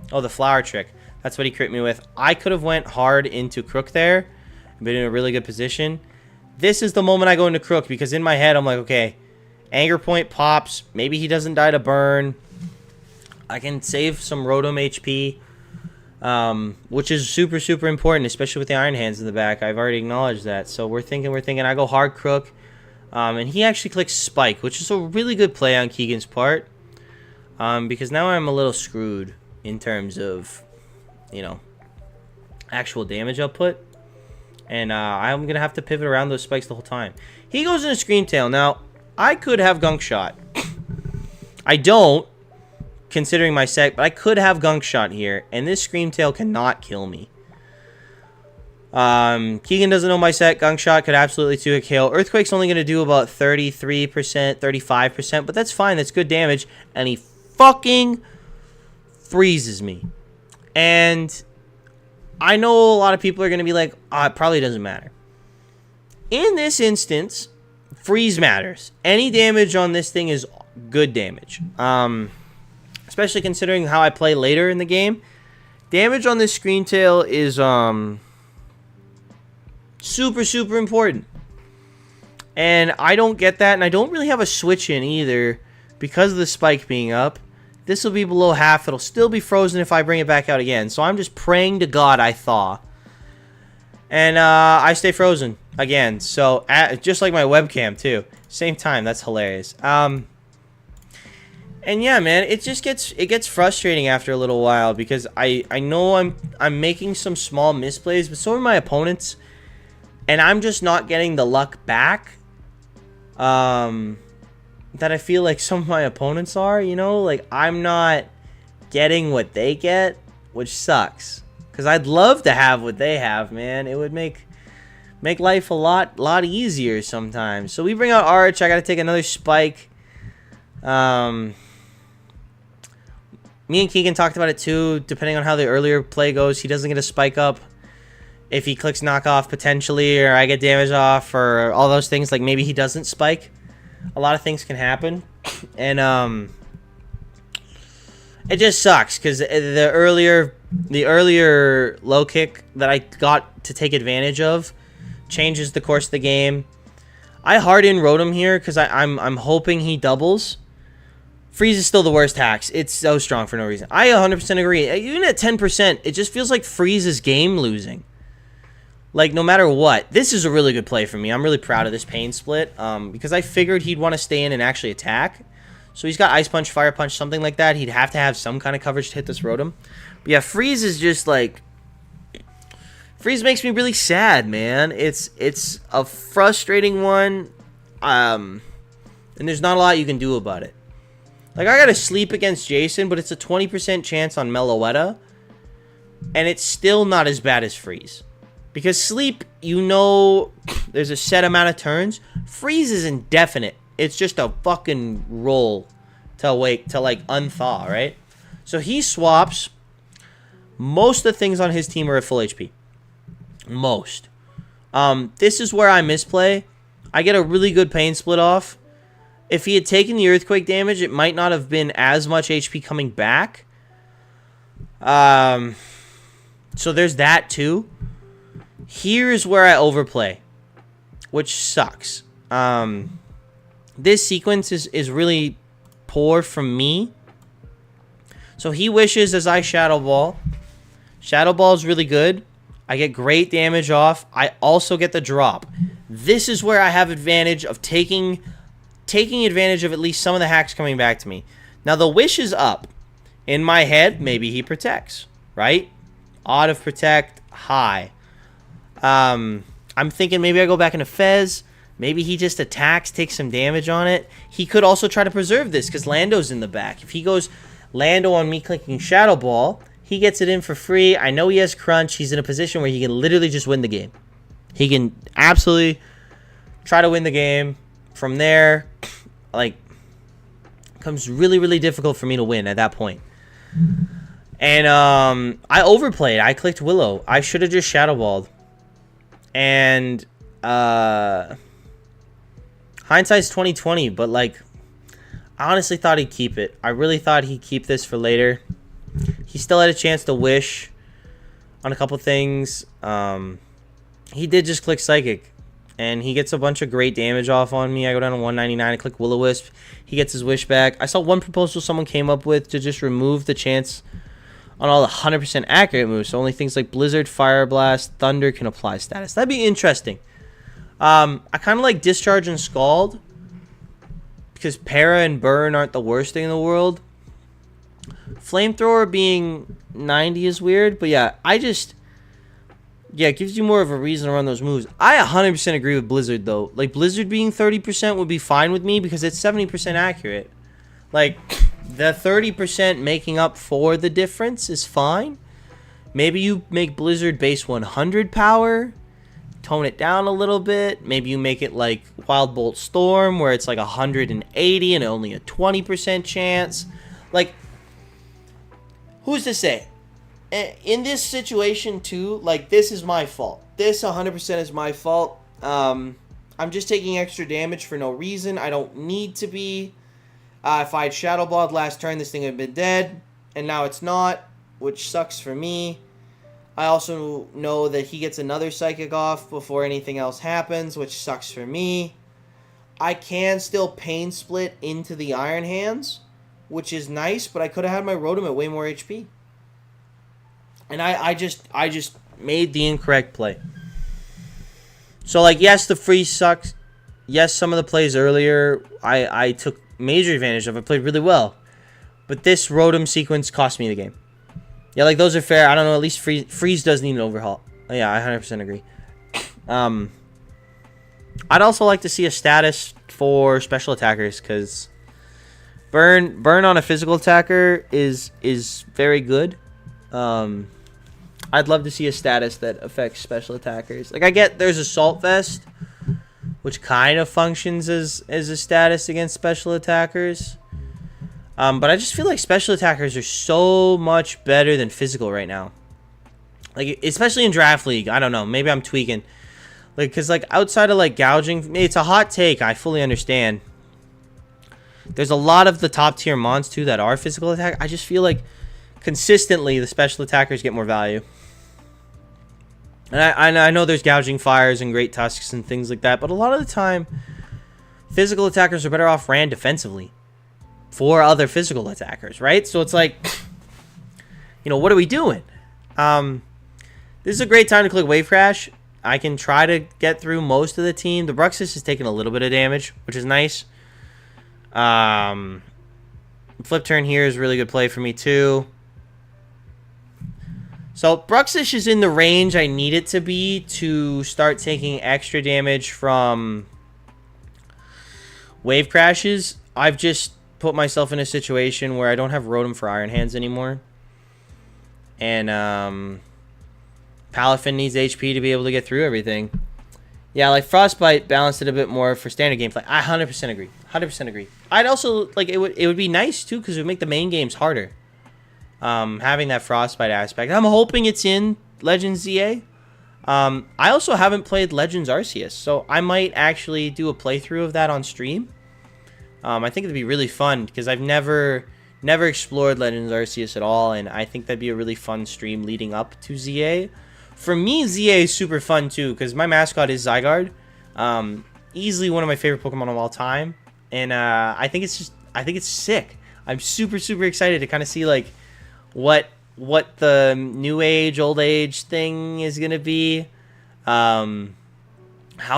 Oh, the flower trick. That's what he crit me with. I could have went hard into Crook there. Been in a really good position. This is the moment I go into Crook because in my head I'm like, okay, Anger Point pops. Maybe he doesn't die to burn. I can save some Rotom HP, which is super, super important, especially with the Iron Hands in the back. I've already acknowledged that. So we're thinking. I go hard Crook. And he actually clicks Spike, which is a really good play on Keegan's part. Because now I'm a little screwed in terms of, you know, actual damage output. And I'm going to have to pivot around those spikes the whole time. He goes into Scream Tail. Now, I could have Gunk Shot. I don't, considering my set, but I could have Gunk Shot here. And this Scream Tail cannot kill me. Keegan doesn't know my set. Gunk Shot could absolutely 2-hit KO. Earthquake's only going to do about 33%, 35%. But that's fine. That's good damage. And he fucking freezes me. And I know a lot of people are going to be like, oh, it probably doesn't matter. In this instance, freeze matters. Any damage on this thing is good damage. Especially considering how I play later in the game. Damage on this Screen Tail is super, super important. And I don't get that. And I don't really have a switch in either because of the spike being up. This will be below half. It'll still be frozen if I bring it back out again. So I'm just praying to God I thaw. And I stay frozen again. So just like my webcam too. Same time. That's hilarious. And yeah, man, it gets frustrating after a little while because I know I'm making some small misplays, but so are my opponents. And I'm just not getting the luck back. That I feel like some of my opponents are, you know, like I'm not getting what they get, which sucks. Because I'd love to have what they have, man. It would make life a lot easier sometimes. So we bring out Arch. I got to take another spike. Me and Keegan talked about it too. Depending on how the earlier play goes, he doesn't get a spike up if he clicks knockoff potentially, or I get damage off, or all those things. Like maybe he doesn't spike. A lot of things can happen, and it just sucks because the earlier low kick that I got to take advantage of changes the course of the game. I hard in Rotom here because I'm hoping he doubles. Freeze is still the worst hacks. It's so strong for no reason. I 100% agree. Even at 10%, it just feels like Freeze is game losing. Like, no matter what, this is a really good play for me. I'm really proud of this Pain Split because I figured he'd want to stay in and actually attack. So he's got Ice Punch, Fire Punch, something like that. He'd have to have some kind of coverage to hit this Rotom. But yeah, Freeze is just like... Freeze makes me really sad, man. It's a frustrating one, and there's not a lot you can do about it. Like, I gotta sleep against Jason, but it's a 20% chance on Meloetta, and it's still not as bad as Freeze. Because sleep, you know, there's a set amount of turns. Freeze is indefinite. It's just a fucking roll to wake, to like unthaw, right? So he swaps. Most of the things on his team are at full HP. Most. This is where I misplay. I get a really good pain split off. If he had taken the earthquake damage, it might not have been as much HP coming back. So there's that too. Here's where I overplay, which sucks. This sequence is really poor from me. So he wishes as I Shadow Ball. Shadow Ball is really good. I get great damage off. I also get the drop. This is where I have advantage of taking advantage of at least some of the hacks coming back to me. Now the wish is up. In my head, maybe he protects, right? Odd of protect, high. I'm thinking maybe I go back into Fez. Maybe he just attacks, takes some damage on it. He could also try to preserve this because Lando's in the back. If he goes Lando on me clicking Shadow Ball, he gets it in for free. I know he has Crunch. He's in a position where he can literally just win the game. He can absolutely try to win the game. From there, like, becomes really, really difficult for me to win at that point. And I overplayed. I clicked Willow. I should have just Shadow Balled. And hindsight's 20/20, but like, I honestly thought he'd keep it. I really thought he'd keep this for later. He still had a chance to wish on a couple things. He did just click Psychic. And he gets a bunch of great damage off on me. I go down to 199. I click Will-O-Wisp. He gets his wish back. I saw one proposal someone came up with to just remove the chance on all the 100% accurate moves. So only things like Blizzard, Fire Blast, Thunder can apply status. That'd be interesting. I kind of like Discharge and Scald. Because Para and Burn aren't the worst thing in the world. Flamethrower being 90 is weird. But yeah, yeah, it gives you more of a reason to run those moves. I 100% agree with Blizzard, though. Like, Blizzard being 30% would be fine with me because it's 70% accurate. Like, the 30% making up for the difference is fine. Maybe you make Blizzard base 100 power, tone it down a little bit. Maybe you make it like Wild Bolt Storm, where it's like 180 and only a 20% chance. Like, who's to say? In this situation, too, like, this is my fault. This 100% is my fault. I'm just taking extra damage for no reason. I don't need to be. If I had Shadow Balled last turn, this thing would have been dead. And now it's not, which sucks for me. I also know that he gets another Psychic off before anything else happens, which sucks for me. I can still Pain Split into the Iron Hands, which is nice, but I could have had my Rotom at way more HP. And I just made the incorrect play. So, like, yes, the freeze sucks. Yes, some of the plays earlier I took major advantage of. I played really well. But this Rotom sequence cost me the game. Yeah, like, those are fair. I don't know. At least freeze does need an overhaul. Yeah, I 100% agree. I'd also like to see a status for special attackers, because burn on a physical attacker is very good. I'd love to see a status that affects special attackers. Like, I get there's Assault Vest, which kind of functions as a status against special attackers. But I just feel like special attackers are so much better than physical right now. Like, especially in Draft League. I don't know. Maybe I'm tweaking. Like, because, like, outside of, like, gouging, it's a hot take. I fully understand. There's a lot of the top tier mons, too, that are physical attack. I just feel like consistently the special attackers get more value. And I know there's gouging fires and great tusks and things like that, but a lot of the time, physical attackers are better off ran defensively for other physical attackers, right? So it's like, you know, what are we doing? This is a great time to click Wave Crash. I can try to get through most of the team. The Bruxus is taking a little bit of damage, which is nice. Flip turn here is a really good play for me too. So Bruxish is in the range I need it to be to start taking extra damage from wave crashes. I've just put myself in a situation where I don't have Rotom for Iron Hands anymore. And Palafin needs HP to be able to get through everything. Yeah, like Frostbite balanced it a bit more for standard gameplay. I 100% agree. 100% agree. I'd also like it would be nice too because it would make the main games harder. Having that Frostbite aspect. I'm hoping it's in Legends ZA. I also haven't played Legends Arceus, so I might actually do a playthrough of that on stream. I think it'd be really fun because I've never explored Legends Arceus at all, and I think that'd be a really fun stream leading up to ZA. For me, ZA is super fun too because my mascot is Zygarde, easily one of my favorite Pokemon of all time, and I think it's sick. I'm super excited to kind of see like what the new age, old age thing is gonna be, how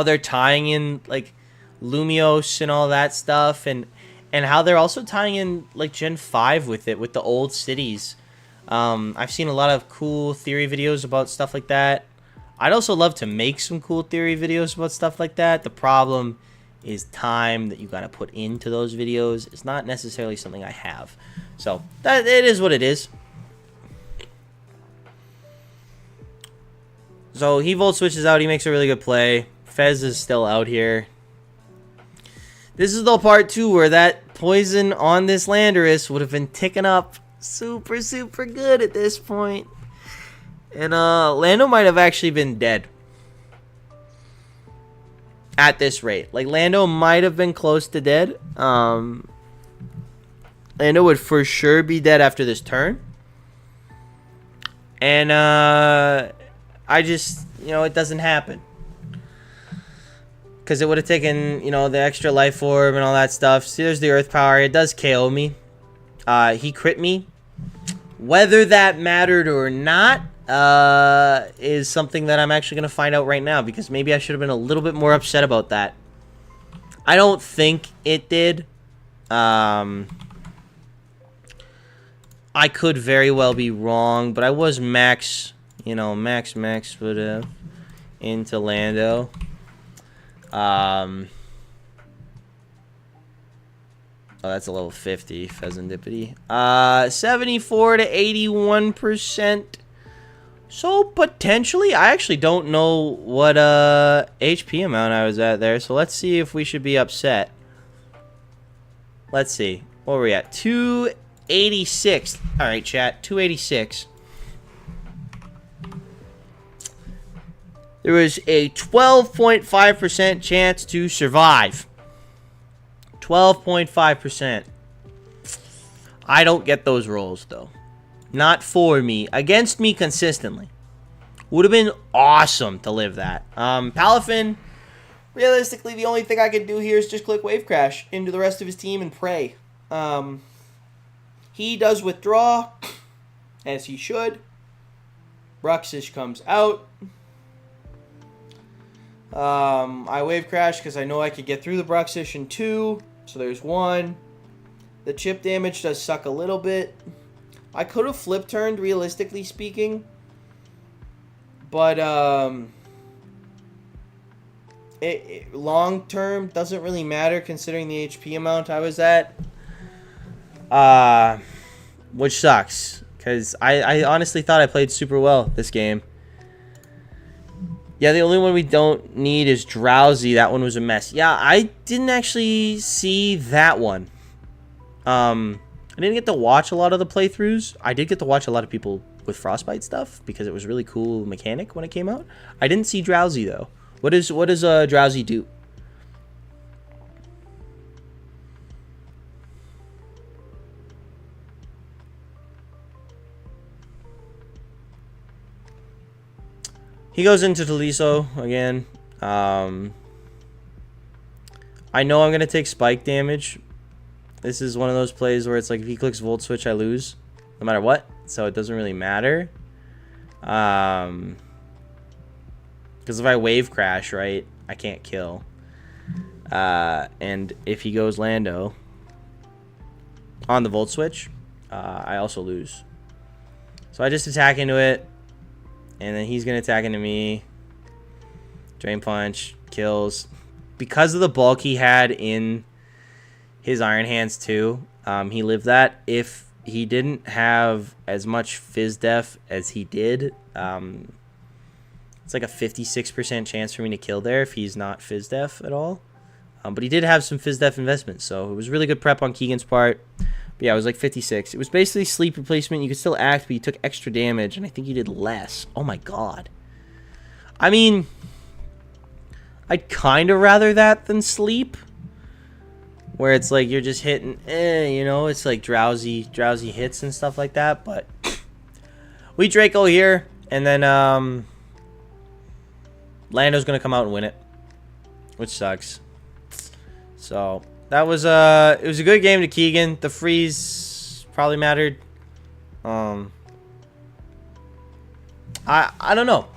they're tying in like Lumiose and all that stuff, and how they're also tying in like Gen 5 with it, with the old cities. I've seen a lot of cool theory videos about stuff like that. I'd also love to make some cool theory videos about stuff like that. The problem is time that you gotta put into those videos. It's not necessarily something I have. So that it is what it is. So he Volt switches out, he makes a really good play. Fez is still out here. This is the part too where that poison on this Landorus would have been ticking up super good at this point. And Lando might have actually been dead at this rate. Like Lando might have been close to dead. Lando would for sure be dead after this turn. And I just, it doesn't happen. Because it would have taken, the extra life orb and all that stuff. See, there's the earth power. It does KO me. He crit me. Whether that mattered or not is something that I'm actually going to find out right now. Because maybe I should have been a little bit more upset about that. I don't think it did. I could very well be wrong. But I was max, max would have into Lando. Oh, that's a level 50 Pheasantipity. 74 to 81%. So potentially, I actually don't know what HP amount I was at there. So let's see if we should be upset. Let's see. What were we at? 286. All right, chat. 286. There was a 12.5% chance to survive. 12.5%. I don't get those rolls, though. Not for me. Against me consistently. Would have been awesome to live that. Palafin, realistically, the only thing I could do here is just click Wave Crash into the rest of his team and pray. He does withdraw, as he should. Bruxish comes out. I Wave Crash because I know I could get through the Bruxish in 2. So there's 1. The chip damage does suck a little bit. I could have flip turned, realistically speaking. But it long term doesn't really matter considering the HP amount I was at. Which sucks. Because I honestly thought I played super well this game. Yeah, the only one we don't need is Drowsy. That one was a mess. Yeah, I didn't actually see that one. I didn't get to watch a lot of the playthroughs. I did get to watch a lot of people with Frostbite stuff because it was really cool mechanic when it came out. I didn't see Drowsy though. What does Drowsy do? He goes into Taliso again. I know I'm going to take spike damage. This is one of those plays where it's like if he clicks Volt Switch, I lose. No matter what. So it doesn't really matter. Because if I Wave Crash, right, I can't kill. And if he goes Lando on the Volt Switch, I also lose. So I just attack into it. And then he's going to attack into me. Drain Punch. Kills. Because of the bulk he had in his Iron Hands too, he lived that. If he didn't have as much Fizz Def as he did, it's like a 56% chance for me to kill there if he's not Fizz Def at all. But he did have some Fizz Def investment, so it was really good prep on Keegan's part. But yeah, it was like 56. It was basically sleep replacement. You could still act, but you took extra damage, and I think you did less. Oh my god. I mean, I'd kind of rather that than sleep, where it's like you're just hitting, you know, it's like drowsy hits and stuff like that. But we Draco here, and then Lando's gonna come out and win it, which sucks. So that was it was a good game to Keegan. The freeze probably mattered. I don't know.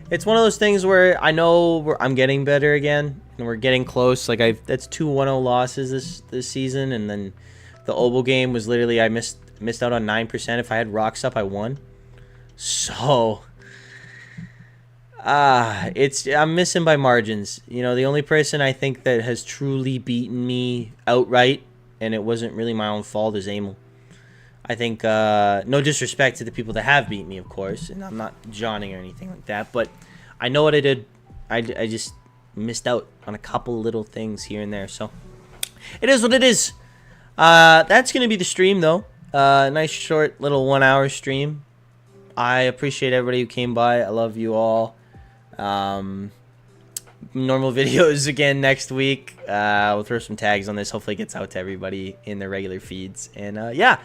It's one of those things where I know I'm getting better again, and we're getting close. Like that's 2 1-0 losses this season, and then the DUBBLE game was literally I missed out on 9%. If I had rocks up, I won. So I'm missing by margins. You know, the only person I think that has truly beaten me outright, and it wasn't really my own fault, is Amel. I think, no disrespect to the people that have beat me, of course, and I'm not Johnning or anything like that, but I know what I did. I just missed out on a couple little things here and there, so it is what it is. That's going to be the stream, though. Nice, short, little 1-hour stream. I appreciate everybody who came by. I love you all. Normal videos again next week. We'll throw some tags on this. Hopefully it gets out to everybody in their regular feeds. And, yeah.